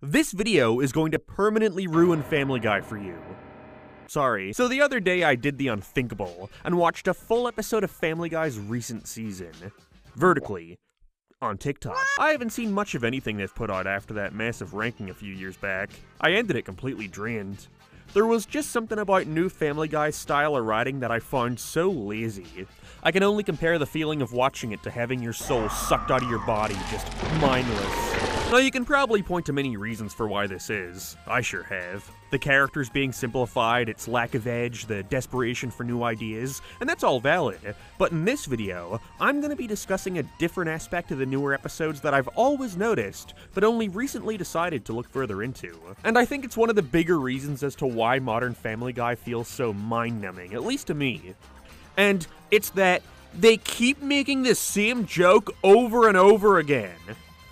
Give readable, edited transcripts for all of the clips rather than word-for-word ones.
This video is going to permanently ruin Family Guy for you. Sorry. So the other day I did the unthinkable and watched a full episode of Family Guy's recent season, vertically, on TikTok. I haven't seen much of anything they've put out after that massive ranking a few years back. I ended it completely drained. There was just something about new Family Guy style of writing that I found so lazy. I can only compare the feeling of watching it to having your soul sucked out of your body, just mindless. Now you can probably point to many reasons for why this is. I sure have. The characters being simplified, its lack of edge, the desperation for new ideas, and that's all valid. But in this video, I'm going to be discussing a different aspect of the newer episodes that I've always noticed, but only recently decided to look further into. And I think it's one of the bigger reasons as to why modern Family Guy feels so mind-numbing, at least to me. And it's that they keep making the same joke over and over again.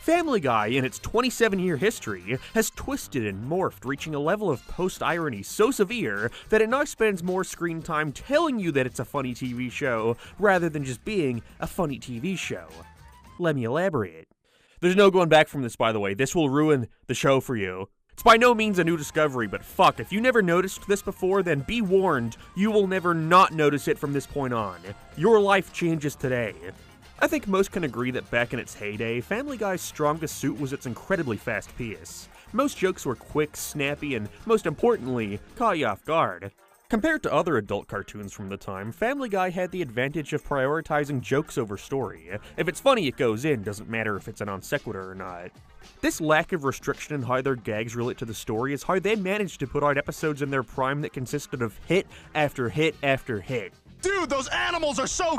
Family Guy, in its 27-year history, has twisted and morphed, reaching a level of post-irony so severe that it now spends more screen time telling you that it's a funny TV show, rather than just being a funny TV show. Let me elaborate. There's no going back from this, by the way. This will ruin the show for you. It's by no means a new discovery, but fuck, if you never noticed this before, then be warned, you will never not notice it from this point on. Your life changes today. I think most can agree that back in its heyday, Family Guy's strongest suit was its incredibly fast pace. Most jokes were quick, snappy, and most importantly, caught you off guard. Compared to other adult cartoons from the time, Family Guy had the advantage of prioritizing jokes over story. If it's funny, it goes in, doesn't matter if it's a non sequitur or not. This lack of restriction in how their gags relate to the story is how they managed to put out episodes in their prime that consisted of hit after hit after hit. Dude, those animals are so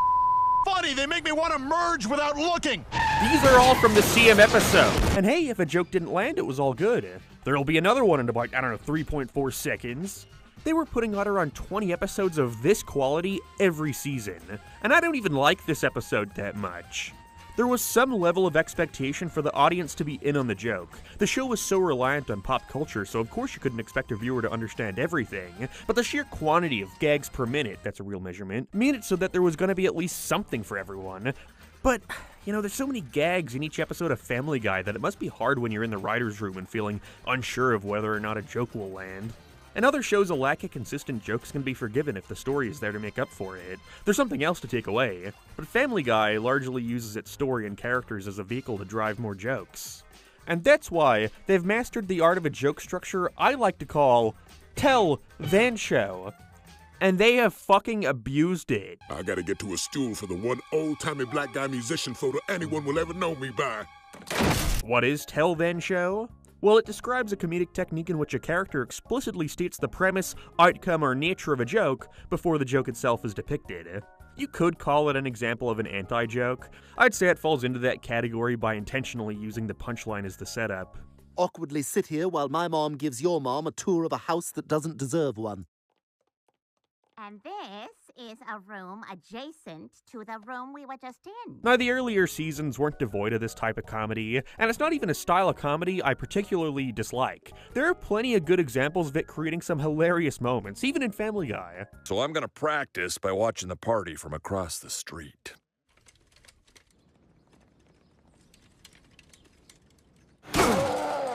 funny, they make me want to merge without looking! These are all from the CM episode. And hey, if a joke didn't land, it was all good. There'll be another one in about, 3.4 seconds. They were putting out around 20 episodes of this quality every season. And I don't even like this episode that much. There was some level of expectation for the audience to be in on the joke. The show was so reliant on pop culture, so of course you couldn't expect a viewer to understand everything, but the sheer quantity of gags per minute, that's a real measurement, made it so that there was going to be at least something for everyone. But, there's so many gags in each episode of Family Guy that it must be hard when you're in the writer's room and feeling unsure of whether or not a joke will land. In other shows, a lack of consistent jokes can be forgiven if the story is there to make up for it. There's something else to take away. But Family Guy largely uses its story and characters as a vehicle to drive more jokes. And that's why they've mastered the art of a joke structure I like to call Tell Then Show. And they have fucking abused it. I gotta get to a stool for the one old-timey black guy musician photo anyone will ever know me by. What is Tell Then Show? Well, it describes a comedic technique in which a character explicitly states the premise, outcome, or nature of a joke before the joke itself is depicted. You could call it an example of an anti-joke. I'd say it falls into that category by intentionally using the punchline as the setup. Awkwardly sit here while my mom gives your mom a tour of a house that doesn't deserve one. And this is a room adjacent to the room we were just in. Now, the earlier seasons weren't devoid of this type of comedy, and it's not even a style of comedy I particularly dislike. There are plenty of good examples of it creating some hilarious moments, even in Family Guy. So I'm gonna practice by watching the party from across the street.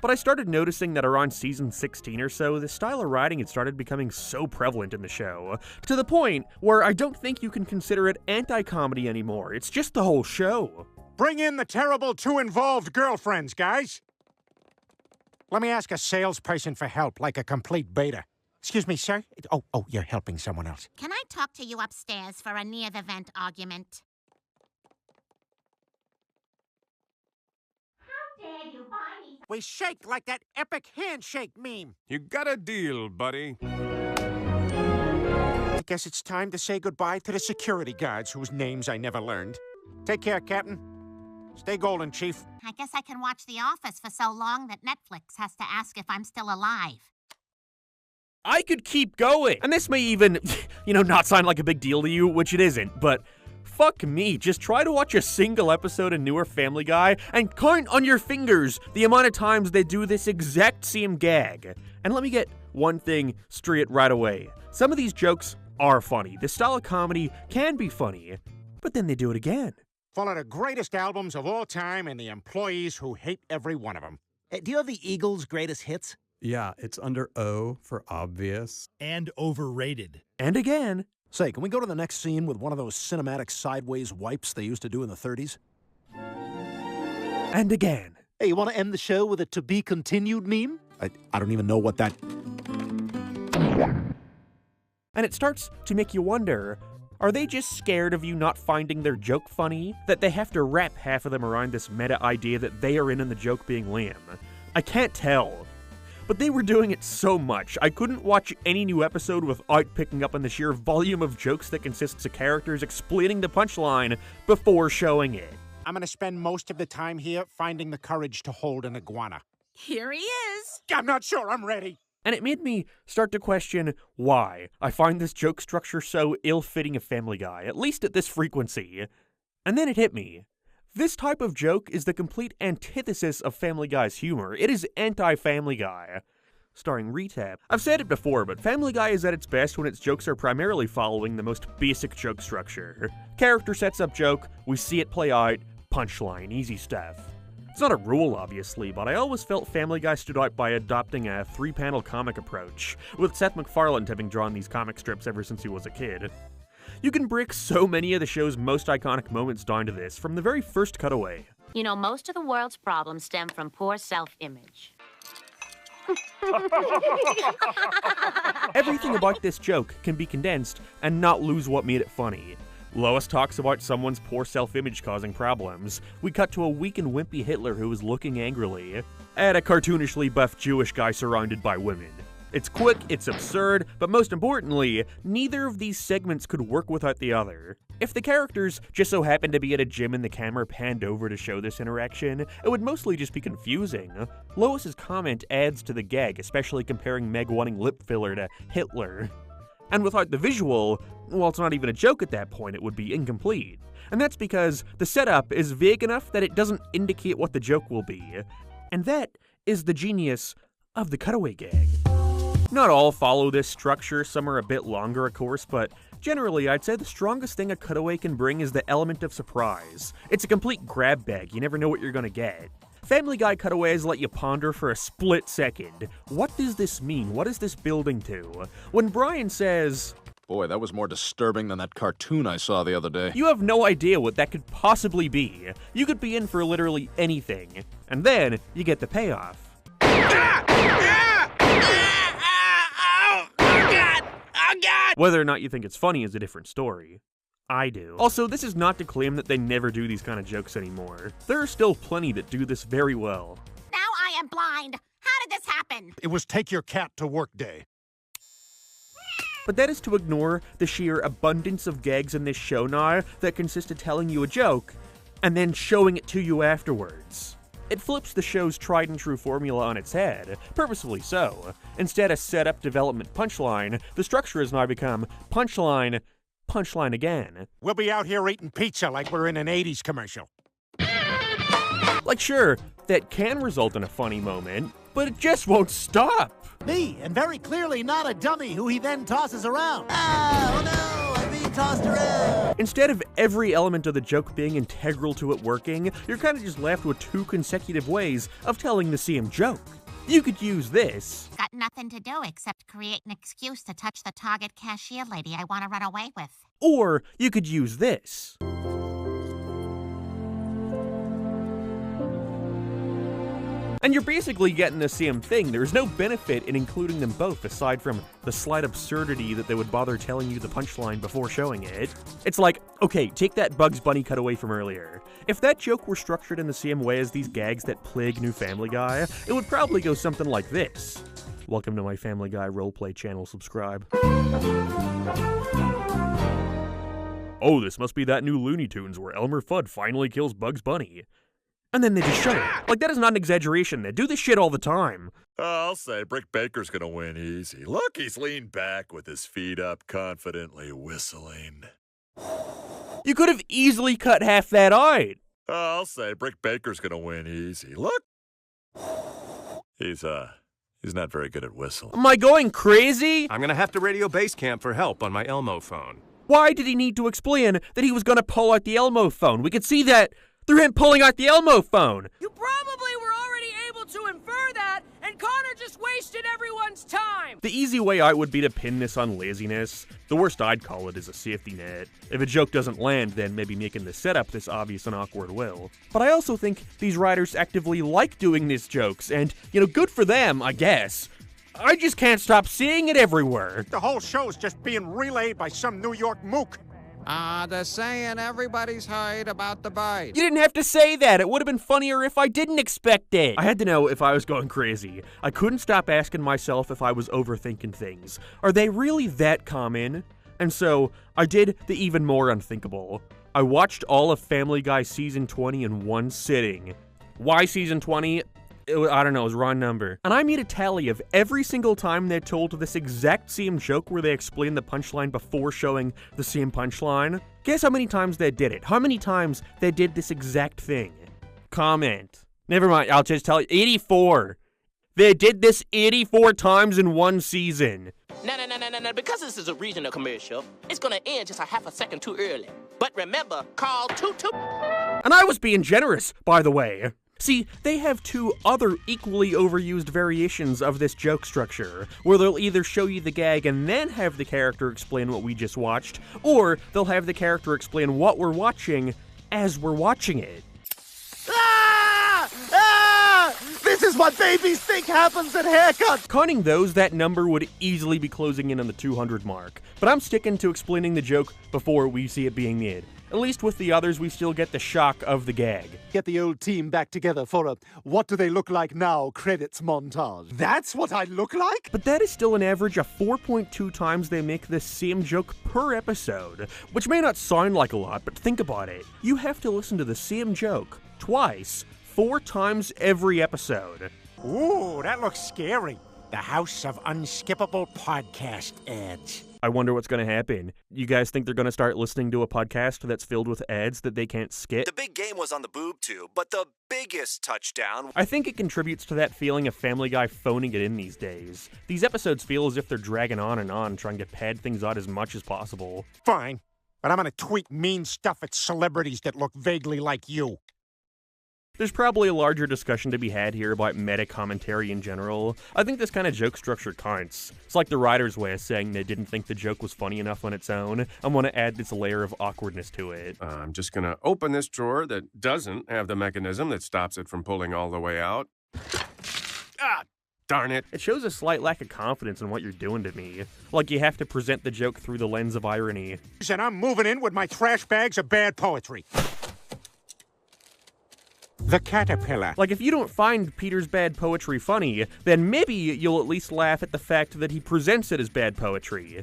But I started noticing that around season 16 or so, this style of writing had started becoming so prevalent in the show, to the point where I don't think you can consider it anti-comedy anymore. It's just the whole show. Bring in the terrible two involved girlfriends, guys. Let me ask a salesperson for help, like a complete beta. Excuse me, sir? Oh, you're helping someone else. Can I talk to you upstairs for a near-the-vent argument? How dare you buy me? We shake like that epic handshake meme. You got a deal, buddy. I guess it's time to say goodbye to the security guards whose names I never learned. Take care, Captain. Stay golden, Chief. I guess I can watch The Office for so long that Netflix has to ask if I'm still alive. I could keep going. And this may even, not sound like a big deal to you, which it isn't, but fuck me, just try to watch a single episode of newer Family Guy and count on your fingers the amount of times they do this exact same gag. And let me get one thing straight right away. Some of these jokes are funny. This style of comedy can be funny, but then they do it again. Full of the greatest albums of all time and the employees who hate every one of them. Do you have the Eagles' greatest hits? Yeah, it's under O for obvious. And overrated. And again. Say, can we go to the next scene with one of those cinematic sideways wipes they used to do in the 30s? And again. Hey, you want to end the show with a to-be-continued meme? I don't even know what that... And it starts to make you wonder, are they just scared of you not finding their joke funny? That they have to wrap half of them around this meta idea that they are in the joke being lame? I can't tell. But they were doing it so much, I couldn't watch any new episode without picking up on the sheer volume of jokes that consists of characters explaining the punchline before showing it. I'm gonna spend most of the time here finding the courage to hold an iguana. Here he is. I'm not sure I'm ready. And it made me start to question why I find this joke structure so ill-fitting of Family Guy, at least at this frequency. And then it hit me. This type of joke is the complete antithesis of Family Guy's humor. It is anti-Family Guy. Starring Retap. I've said it before, but Family Guy is at its best when its jokes are primarily following the most basic joke structure. Character sets up joke, we see it play out, punchline, easy stuff. It's not a rule, obviously, but I always felt Family Guy stood out by adopting a 3-panel comic approach, with Seth MacFarlane having drawn these comic strips ever since he was a kid. You can break so many of the show's most iconic moments down to this from the very first cutaway. You know, most of the world's problems stem from poor self-image. Everything about this joke can be condensed and not lose what made it funny. Lois talks about someone's poor self-image causing problems. We cut to a weak and wimpy Hitler who is looking angrily at a cartoonishly buff Jewish guy surrounded by women. It's quick, it's absurd, but most importantly, neither of these segments could work without the other. If the characters just so happened to be at a gym and the camera panned over to show this interaction, it would mostly just be confusing. Lois's comment adds to the gag, especially comparing Meg wanting lip filler to Hitler. And without the visual, well, it's not even a joke at that point, it would be incomplete. And that's because the setup is vague enough that it doesn't indicate what the joke will be. And that is the genius of the cutaway gag. Not all follow this structure, some are a bit longer of course, but generally I'd say the strongest thing a cutaway can bring is the element of surprise. It's a complete grab bag, you never know what you're gonna get. Family Guy cutaways let you ponder for a split second. What does this mean? What is this building to? When Brian says, Boy, that was more disturbing than that cartoon I saw the other day. you have no idea what that could possibly be. You could be in for literally anything. And then you get the payoff. Whether or not you think it's funny is a different story. I do. Also, this is not to claim that they never do these kind of jokes anymore. There are still plenty that do this very well. Now I am blind. How did this happen? It was take your cat to work day. But that is to ignore the sheer abundance of gags in this show now that consist of telling you a joke and then showing it to you afterwards. It flips the show's tried and true formula on its head, purposefully so. Instead of setup, development, punchline, the structure has now become punchline, punchline again. We'll be out here eating pizza like we're in an 80s commercial. Like sure, that can result in a funny moment, but it just won't stop. Me, and very clearly not a dummy who he then tosses around. Oh no, I'm being tossed around. Instead of every element of the joke being integral to it working, you're kind of just left with 2 consecutive ways of telling the same joke. You could use this. Got nothing to do except create an excuse to touch the Target cashier lady I want to run away with. Or you could use this. And you're basically getting the same thing. There's no benefit in including them both aside from the slight absurdity that they would bother telling you the punchline before showing it. It's like, okay, take that Bugs Bunny cutaway from earlier. If that joke were structured in the same way as these gags that plague New Family Guy, it would probably go something like this. Welcome to my Family Guy roleplay channel, subscribe. Oh, this must be that new Looney Tunes where Elmer Fudd finally kills Bugs Bunny. And then they just show it. Like, that is not an exaggeration. They do this shit all the time. I'll say Brick Baker's gonna win easy. Look, he's leaned back with his feet up, confidently whistling. You could have easily cut half that out. I'll say Brick Baker's gonna win easy. Look. He's not very good at whistling. Am I going crazy? I'm gonna have to radio base camp for help on my Elmo phone. Why did he need to explain that he was gonna pull out the Elmo phone? We could see that through him pulling out the Elmo phone. You probably were already able to infer time! The easy way out would be to pin this on laziness. The worst I'd call it is a safety net. If a joke doesn't land, then maybe making the setup this obvious and awkward will. But I also think these writers actively like doing these jokes, and, good for them, I guess. I just can't stop seeing it everywhere. The whole show's just being relayed by some New York mook. They're saying everybody's heard about the bite. You didn't have to say that. It would have been funnier if I didn't expect it. I had to know if I was going crazy. I couldn't stop asking myself if I was overthinking things. Are they really that common? And so, I did the even more unthinkable. I watched all of Family Guy Season 20 in one sitting. Why Season 20? I don't know, it was wrong number. And I made a tally of every single time they told this exact same joke where they explained the punchline before showing the same punchline. Guess how many times they did it? How many times they did this exact thing? Comment. Never mind, I'll just tell you. 84. They did this 84 times in one season. No, because this is a regional commercial, it's gonna end just a half a second too early. But remember, call toot toot. And I was being generous, by the way. See, they have two other equally overused variations of this joke structure, where they'll either show you the gag and then have the character explain what we just watched, or they'll have the character explain what we're watching as we're watching it. Ah! Ah! This is what babies think happens at haircuts! Counting those, that number would easily be closing in on the 200 mark, but I'm sticking to explaining the joke before we see it being made. At least with the others, we still get the shock of the gag. Get the old team back together for a what do they look like now credits montage. That's what I look like? But that is still an average of 4.2 times they make the same joke per episode, which may not sound like a lot, but think about it. You have to listen to the same joke twice, 4 times every episode. Ooh, that looks scary. The House of Unskippable Podcast ads. I wonder what's going to happen. You guys think they're going to start listening to a podcast that's filled with ads that they can't skip? The big game was on the boob tube, but the biggest touchdown... I think it contributes to that feeling of Family Guy phoning it in these days. These episodes feel as if they're dragging on and on, trying to pad things out as much as possible. Fine, but I'm gonna tweet mean stuff at celebrities that look vaguely like you. There's probably a larger discussion to be had here about meta-commentary in general. I think this kind of joke structure counts. It's like the writer's way of saying they didn't think the joke was funny enough on its own, and want to add this layer of awkwardness to it. I'm just gonna open this drawer that doesn't have the mechanism that stops it from pulling all the way out. Ah, darn it. It shows a slight lack of confidence in what you're doing to me. Like you have to present the joke through the lens of irony. And I'm moving in with my trash bags of bad poetry. The Caterpillar. Like, if you don't find Peter's bad poetry funny, then maybe you'll at least laugh at the fact that he presents it as bad poetry.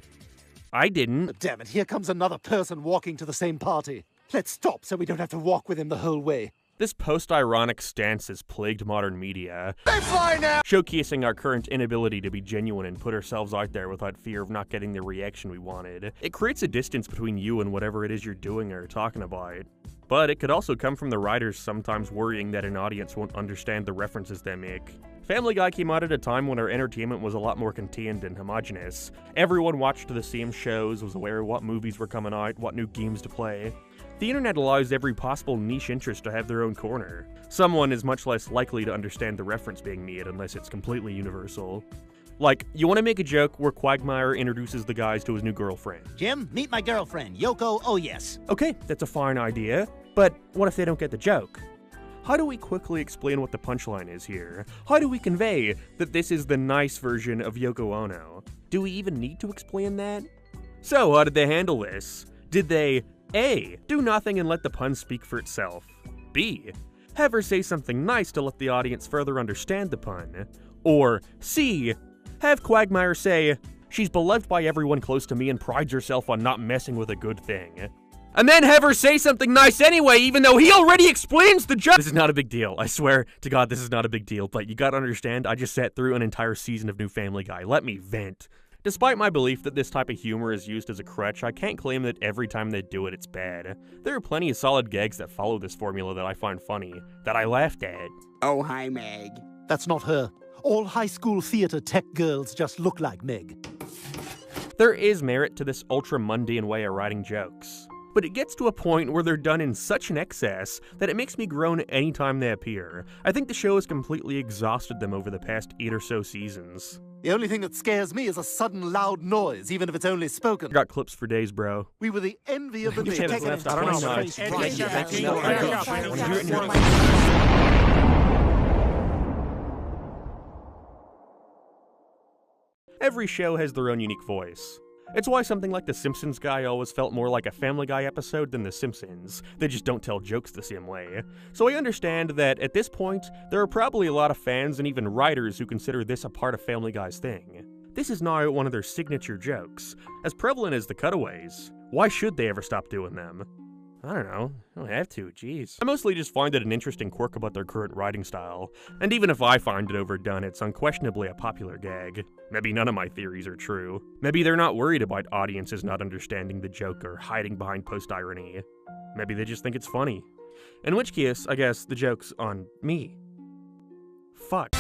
I didn't. Damn it, here comes another person walking to the same party. Let's stop so we don't have to walk with him the whole way. This post-ironic stance has plagued modern media. They fly now! Showcasing our current inability to be genuine and put ourselves out there without fear of not getting the reaction we wanted. It creates a distance between you and whatever it is you're doing or talking about. But it could also come from the writers sometimes worrying that an audience won't understand the references they make. Family Guy came out at a time when our entertainment was a lot more contained and homogenous. Everyone watched the same shows, was aware of what movies were coming out, what new games to play. The internet allows every possible niche interest to have their own corner. Someone is much less likely to understand the reference being made unless it's completely universal. Like, you want to make a joke where Quagmire introduces the guys to his new girlfriend. Jim, meet my girlfriend, Yoko Oh Yes. Okay, that's a fine idea, but what if they don't get the joke? How do we quickly explain what the punchline is here? How do we convey that this is the nice version of Yoko Ono? Do we even need to explain that? So, how did they handle this? Did they A. do nothing and let the pun speak for itself? B. have her say something nice to let the audience further understand the pun? Or C. have Quagmire say, "She's beloved by everyone close to me and prides herself on not messing with a good thing." And then have her say something nice anyway, even though he already explains the joke. This is not a big deal. I swear to God, this is not a big deal. But you gotta understand, I just sat through an entire season of New Family Guy. Let me vent. Despite my belief that this type of humor is used as a crutch, I can't claim that every time they do it, it's bad. There are plenty of solid gags that follow this formula that I find funny, that I laughed at. Oh, hi, Meg. That's not her. All high school theater tech girls just look like Meg. There is merit to this ultra-mundane way of writing jokes. But it gets to a point where they're done in such an excess that it makes me groan anytime they appear. I think the show has completely exhausted them over the past 8 or so seasons. The only thing that scares me is a sudden loud noise, even if it's only spoken. Got clips for days, bro. We were the envy of the You can't nation. have left I don't know. Every show has their own unique voice. It's why something like The Simpsons guy always felt more like a Family Guy episode than The Simpsons. They just don't tell jokes the same way. So I understand that at this point, there are probably a lot of fans and even writers who consider this a part of Family Guy's thing. This is now one of their signature jokes. As prevalent as the cutaways, why should they ever stop doing them? I don't know. I don't have to, jeez. I mostly just find it an interesting quirk about their current writing style. And even if I find it overdone, it's unquestionably a popular gag. Maybe none of my theories are true. Maybe they're not worried about audiences not understanding the joke or hiding behind post-irony. Maybe they just think it's funny. In which case, I guess the joke's on me. Fuck.